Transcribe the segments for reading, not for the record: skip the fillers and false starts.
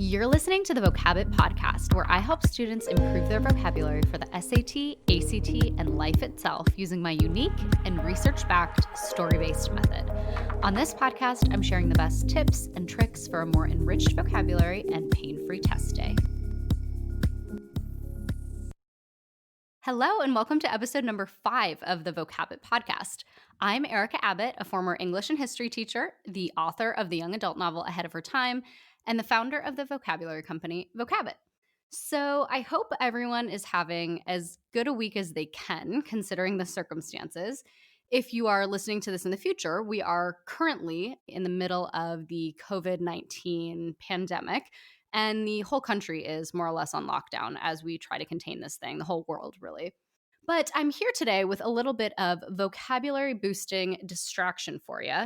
You're listening to the Vocabbett Podcast, where I help students improve their vocabulary for the SAT, ACT, and life itself using my unique and research-backed story-based method. On this podcast, I'm sharing the best tips and tricks for a more enriched vocabulary and pain-free test day. Hello, and welcome to episode number 5 of the Vocabbett Podcast. I'm Erica Abbott, a former English and history teacher, the author of the young adult novel Ahead of Her Time, and the founder of the vocabulary company, Vocabbett. So I hope everyone is having as good a week as they can, considering the circumstances. If you are listening to this in the future, we are currently in the middle of the COVID-19 pandemic, and the whole country is more or less on lockdown as we try to contain this thing, the whole world, really. But I'm here today with a little bit of vocabulary boosting distraction for you.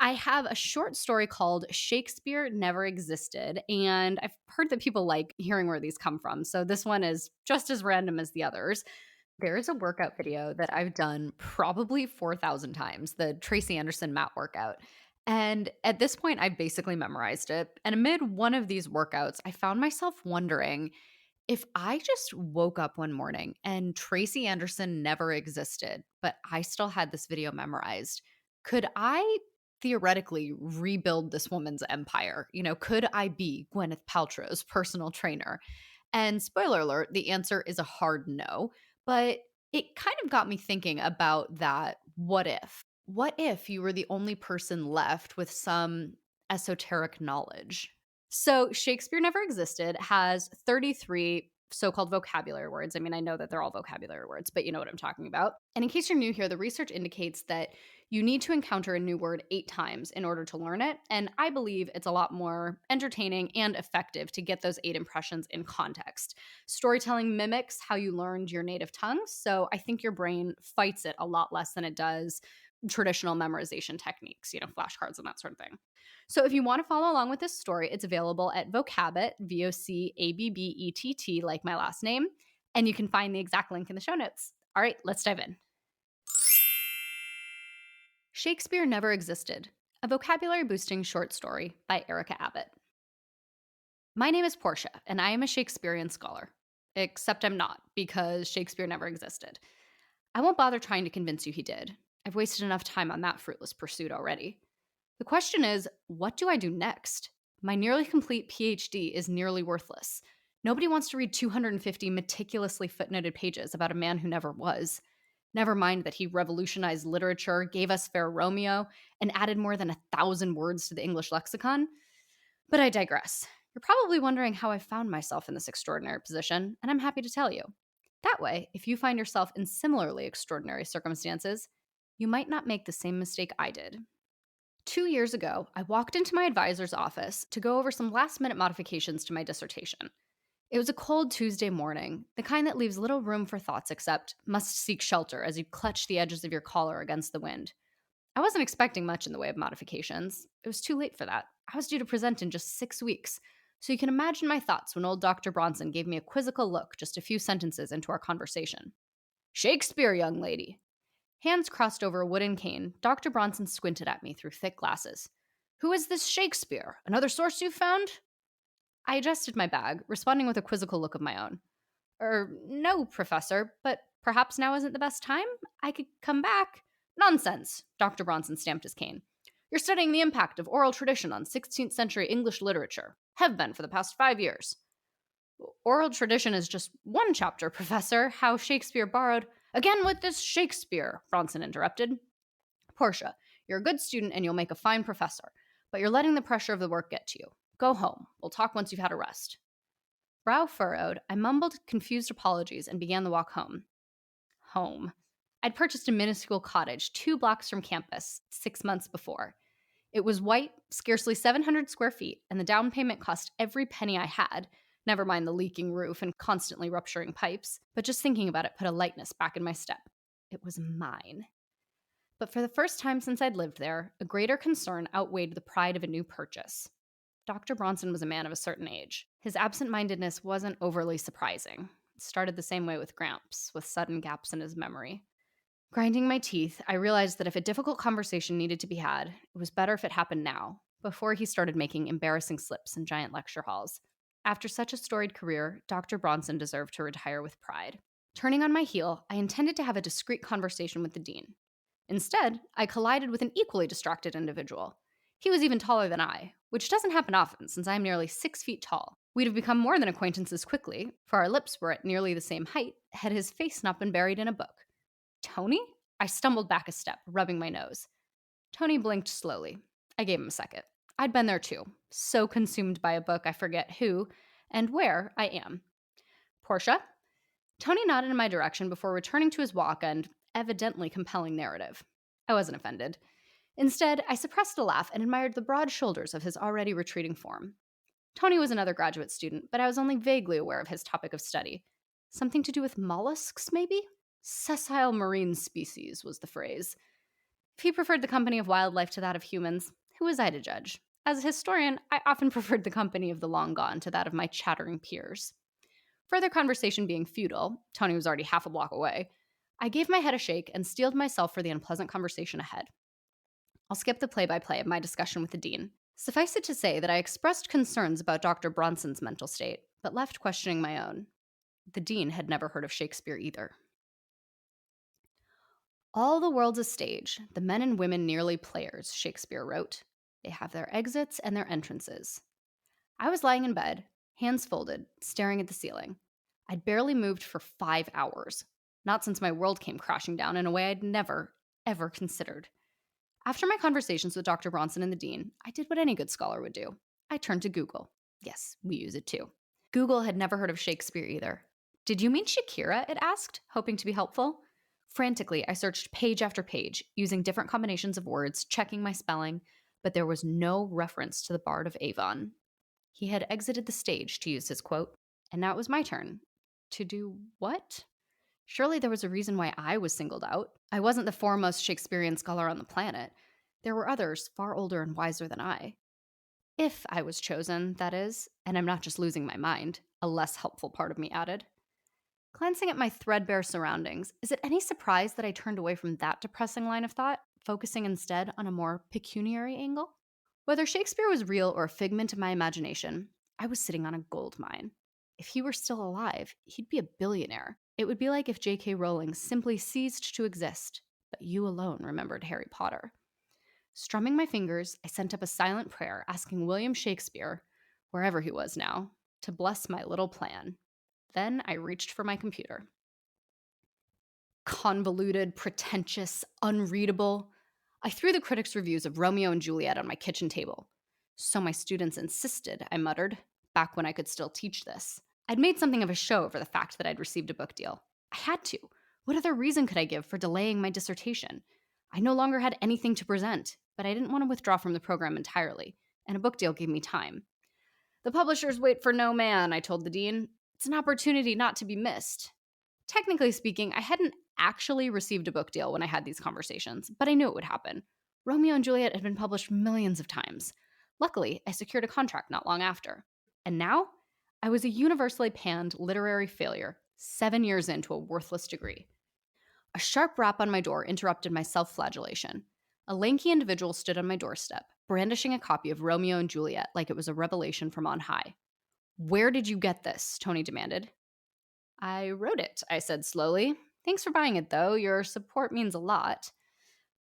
I have a short story called Shakespeare Never Existed, and I've heard that people like hearing where these come from, so this one is just as random as the others. There is a workout video that I've done probably 4,000 times, the Tracy Anderson mat workout. And at this point, I've basically memorized it. And amid one of these workouts, I found myself wondering if I just woke up one morning and Tracy Anderson never existed, but I still had this video memorized, could I theoretically rebuild this woman's empire? Could I be Gwyneth Paltrow's personal trainer? And spoiler alert, the answer is a hard no. But it kind of got me thinking about that what if. What if you were the only person left with some esoteric knowledge? So Shakespeare Never Existed has 33 so-called vocabulary words. I mean, I know that they're all vocabulary words, but you know what I'm talking about. And in case you're new here, the research indicates that you need to encounter a new word 8 times in order to learn it. And I believe it's a lot more entertaining and effective to get those 8 impressions in context. Storytelling mimics how you learned your native tongue, so I think your brain fights it a lot less than it does traditional memorization techniques, flashcards and that sort of thing. So if you want to follow along with this story, it's available at Vocabbett, Vocabbett, like my last name, and you can find the exact link in the show notes. All right, let's dive in. Shakespeare Never Existed, a vocabulary-boosting short story by Erica Abbott. My name is Portia, and I am a Shakespearean scholar. Except I'm not, because Shakespeare never existed. I won't bother trying to convince you he did. I've wasted enough time on that fruitless pursuit already. The question is, what do I do next? My nearly complete PhD is nearly worthless. Nobody wants to read 250 meticulously footnoted pages about a man who never was. Never mind that he revolutionized literature, gave us Fair Romeo, and added more than 1,000 words to the English lexicon. But I digress. You're probably wondering how I found myself in this extraordinary position, and I'm happy to tell you. That way, if you find yourself in similarly extraordinary circumstances, you might not make the same mistake I did. 2 years ago, I walked into my advisor's office to go over some last-minute modifications to my dissertation. It was a cold Tuesday morning, the kind that leaves little room for thoughts except must seek shelter as you clutch the edges of your collar against the wind. I wasn't expecting much in the way of modifications. It was too late for that. I was due to present in just 6 weeks, so you can imagine my thoughts when old Dr. Bronson gave me a quizzical look just a few sentences into our conversation. "Shakespeare, young lady." Hands crossed over a wooden cane, Dr. Bronson squinted at me through thick glasses. "Who is this Shakespeare? Another source you found?" I adjusted my bag, responding with a quizzical look of my own. No, Professor, but perhaps now isn't the best time? I could come back." "Nonsense," Dr. Bronson stamped his cane. "You're studying the impact of oral tradition on 16th century English literature. Have been for the past 5 years. "Oral tradition is just one chapter, Professor. How Shakespeare borrowed—" "Again with this Shakespeare," Bronson interrupted. "Portia, you're a good student and you'll make a fine professor, but you're letting the pressure of the work get to you. Go home. We'll talk once you've had a rest." Brow furrowed, I mumbled confused apologies and began the walk home. Home. I'd purchased a minuscule cottage 2 blocks from campus 6 months before. It was white, scarcely 700 square feet, and the down payment cost every penny I had, never mind the leaking roof and constantly rupturing pipes, but just thinking about it put a lightness back in my step. It was mine. But for the first time since I'd lived there, a greater concern outweighed the pride of a new purchase. Dr. Bronson was a man of a certain age. His absent-mindedness wasn't overly surprising. It started the same way with Gramps, with sudden gaps in his memory. Grinding my teeth, I realized that if a difficult conversation needed to be had, it was better if it happened now, before he started making embarrassing slips in giant lecture halls. After such a storied career, Dr. Bronson deserved to retire with pride. Turning on my heel, I intended to have a discreet conversation with the dean. Instead, I collided with an equally distracted individual. He was even taller than I, which doesn't happen often since I am nearly 6 feet tall. We'd have become more than acquaintances quickly, for our lips were at nearly the same height, had his face not been buried in a book. Tony? I stumbled back a step, rubbing my nose. Tony blinked slowly. I gave him a second. I'd been there too, so consumed by a book I forget who and where I am. Portia? Tony nodded in my direction before returning to his walk and evidently compelling narrative. I wasn't offended. Instead, I suppressed a laugh and admired the broad shoulders of his already retreating form. Tony was another graduate student, but I was only vaguely aware of his topic of study. Something to do with mollusks, maybe? Sessile marine species was the phrase. If he preferred the company of wildlife to that of humans, who was I to judge? As a historian, I often preferred the company of the long gone to that of my chattering peers. Further conversation being futile, Tony was already half a block away, I gave my head a shake and steeled myself for the unpleasant conversation ahead. I'll skip the play-by-play of my discussion with the dean. Suffice it to say that I expressed concerns about Dr. Bronson's mental state, but left questioning my own. The dean had never heard of Shakespeare either. All the world's a stage, the men and women nearly players, Shakespeare wrote. They have their exits and their entrances. I was lying in bed, hands folded, staring at the ceiling. I'd barely moved for 5 hours, not since my world came crashing down in a way I'd never, ever considered. After my conversations with Dr. Bronson and the dean, I did what any good scholar would do. I turned to Google. Yes, we use it too. Google had never heard of Shakespeare either. Did you mean Shakira? It asked, hoping to be helpful. Frantically, I searched page after page, using different combinations of words, checking my spelling, but there was no reference to the Bard of Avon. He had exited the stage, to use his quote, and now it was my turn. To do what? Surely there was a reason why I was singled out. I wasn't the foremost Shakespearean scholar on the planet. There were others far older and wiser than I. If I was chosen, that is, and I'm not just losing my mind, a less helpful part of me added. Glancing at my threadbare surroundings, is it any surprise that I turned away from that depressing line of thought, focusing instead on a more pecuniary angle? Whether Shakespeare was real or a figment of my imagination, I was sitting on a gold mine. If he were still alive, he'd be a billionaire. It would be like if J.K. Rowling simply ceased to exist, but you alone remembered Harry Potter. Strumming my fingers, I sent up a silent prayer asking William Shakespeare, wherever he was now, to bless my little plan. Then I reached for my computer. Convoluted, pretentious, unreadable. I threw the critics' reviews of Romeo and Juliet on my kitchen table. So my students insisted, I muttered, back when I could still teach this. I'd made something of a show over the fact that I'd received a book deal. I had to. What other reason could I give for delaying my dissertation? I no longer had anything to present, but I didn't want to withdraw from the program entirely, and a book deal gave me time. The publishers wait for no man, I told the dean. It's an opportunity not to be missed. Technically speaking, I hadn't actually received a book deal when I had these conversations, but I knew it would happen. Romeo and Juliet had been published millions of times. Luckily, I secured a contract not long after. And now, I was a universally panned literary failure, 7 years into a worthless degree. A sharp rap on my door interrupted my self-flagellation. A lanky individual stood on my doorstep, brandishing a copy of Romeo and Juliet like it was a revelation from on high. Where did you get this? Tony demanded. I wrote it, I said slowly. Thanks for buying it, though. Your support means a lot.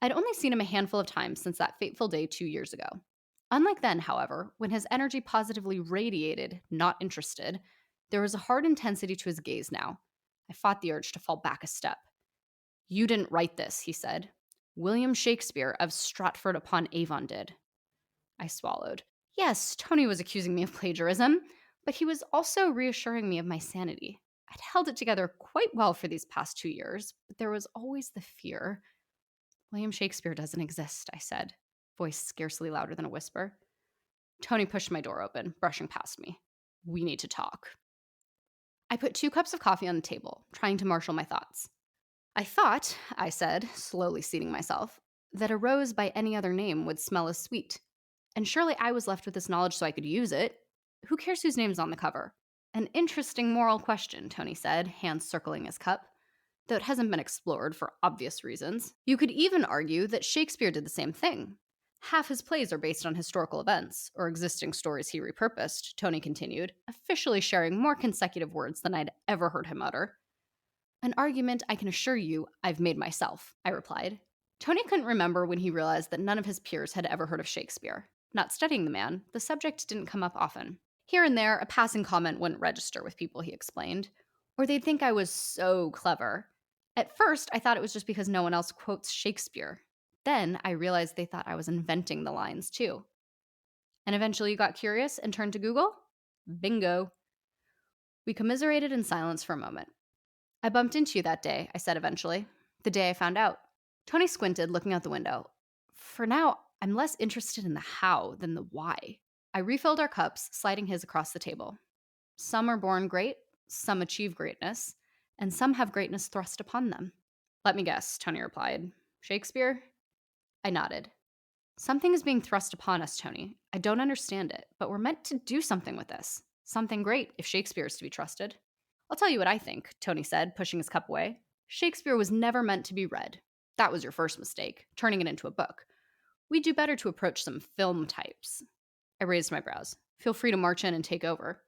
I'd only seen him a handful of times since that fateful day 2 years ago. Unlike then, however, when his energy positively radiated, not interested, there was a hard intensity to his gaze now. I fought the urge to fall back a step. You didn't write this, he said. William Shakespeare of Stratford-upon-Avon did. I swallowed. Yes, Tony was accusing me of plagiarism, but he was also reassuring me of my sanity. I'd held it together quite well for these past 2 years, but there was always the fear. William Shakespeare doesn't exist, I said, voice scarcely louder than a whisper. Tony pushed my door open, brushing past me. We need to talk. I put 2 cups of coffee on the table, trying to marshal my thoughts. I thought, I said, slowly seating myself, that a rose by any other name would smell as sweet. And surely I was left with this knowledge so I could use it. Who cares whose name's on the cover? An interesting moral question, Tony said, hands circling his cup, though it hasn't been explored for obvious reasons. You could even argue that Shakespeare did the same thing. Half his plays are based on historical events, or existing stories he repurposed, Tony continued, officially sharing more consecutive words than I'd ever heard him utter. An argument I can assure you I've made myself, I replied. Tony couldn't remember when he realized that none of his peers had ever heard of Shakespeare. Not studying the man, the subject didn't come up often. Here and there, a passing comment wouldn't register with people, he explained. Or they'd think I was so clever. At first, I thought it was just because no one else quotes Shakespeare. Then I realized they thought I was inventing the lines too. And eventually you got curious and turned to Google? Bingo. We commiserated in silence for a moment. I bumped into you that day, I said eventually. The day I found out. Tony squinted, looking out the window. For now, I'm less interested in the how than the why. I refilled our cups, sliding his across the table. Some are born great, some achieve greatness, and some have greatness thrust upon them. Let me guess, Tony replied. Shakespeare? I nodded. Something is being thrust upon us, Tony. I don't understand it, but we're meant to do something with this. Something great, if Shakespeare is to be trusted. I'll tell you what I think, Tony said, pushing his cup away. Shakespeare was never meant to be read. That was your first mistake, turning it into a book. We'd do better to approach some film types. I raised my brows. Feel free to march in and take over.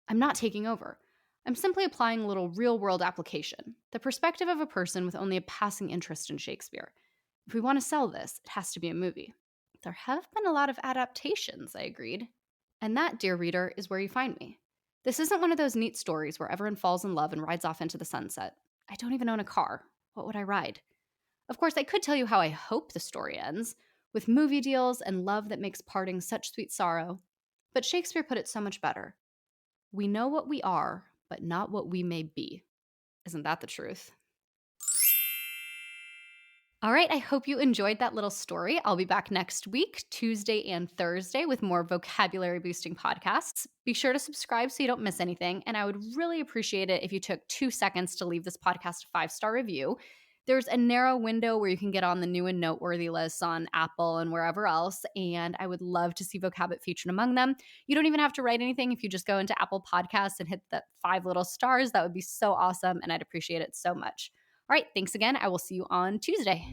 I'm not taking over. I'm simply applying a little real-world application, the perspective of a person with only a passing interest in Shakespeare. If we want to sell this, it has to be a movie. There have been a lot of adaptations, I agreed. And that, dear reader, is where you find me. This isn't one of those neat stories where everyone falls in love and rides off into the sunset. I don't even own a car. What would I ride? Of course, I could tell you how I hope the story ends, with movie deals and love that makes parting such sweet sorrow. But Shakespeare put it so much better. We know what we are, but not what we may be. Isn't that the truth? All right, I hope you enjoyed that little story. I'll be back next week, Tuesday and Thursday, with more vocabulary boosting podcasts. Be sure to subscribe so you don't miss anything, and I would really appreciate it if you took 2 seconds to leave this podcast a 5-star review. There's a narrow window where you can get on the new and noteworthy lists on Apple and wherever else, and I would love to see Vocabbett featured among them. You don't even have to write anything. If you just go into Apple Podcasts and hit the 5 little stars, that would be so awesome, and I'd appreciate it so much. All right, thanks again. I will see you on Tuesday.